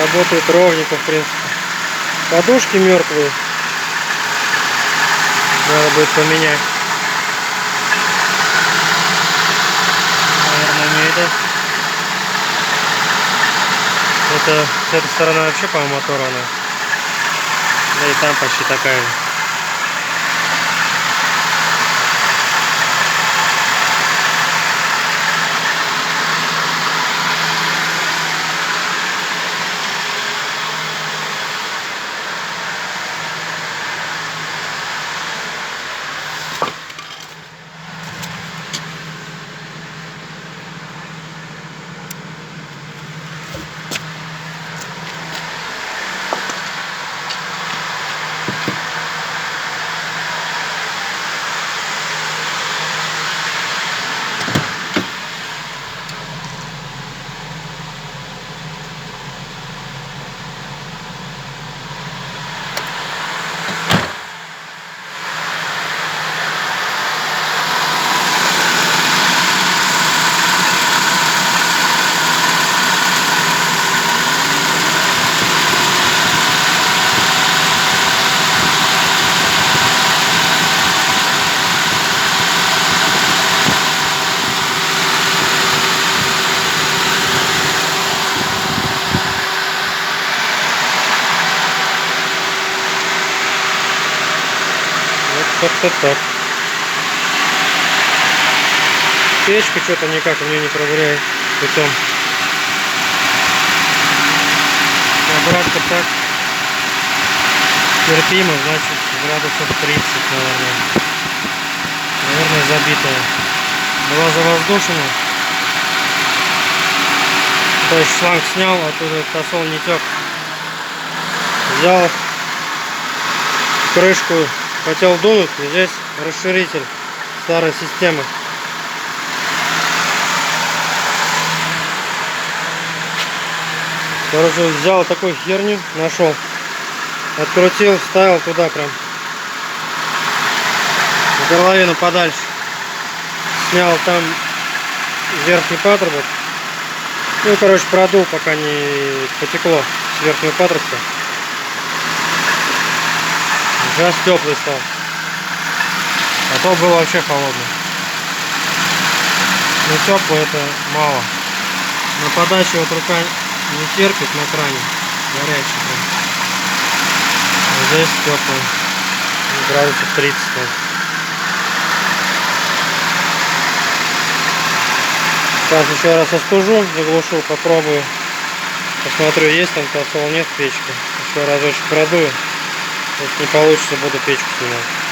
Работает ровненько, в принципе. Подушки мертвые. Надо будет поменять. Наверное, не это. Это с этой стороны вообще, по-моему, оторвана. Да и там почти такая же. Как-то так. Печка что-то никак у меня не проверяет путем. Обратно так. Терпимо, значит градусов 30, наверное. Наверное, забитая. Была завоздушена. То есть шланг снял, оттуда тосол не тек. Взял крышку. Хотел дунуть, здесь расширитель старой системы. Короче, взял такую херню, нашел, открутил, вставил туда прям в горловину подальше. Снял там верхний патрубок. Ну, короче, продул, пока не потекло с верхнего патрубка. Газ теплый стал. А то был вообще холодный. Но теплый это мало. На подаче вот рука не терпит на кране. Горячий прям. А здесь теплый. Градусов 30. Сейчас еще раз остужу, заглушу, попробую. Посмотрю, есть там тосол, нет в печке. Еще разочек продую. Если не получится, буду печку снимать.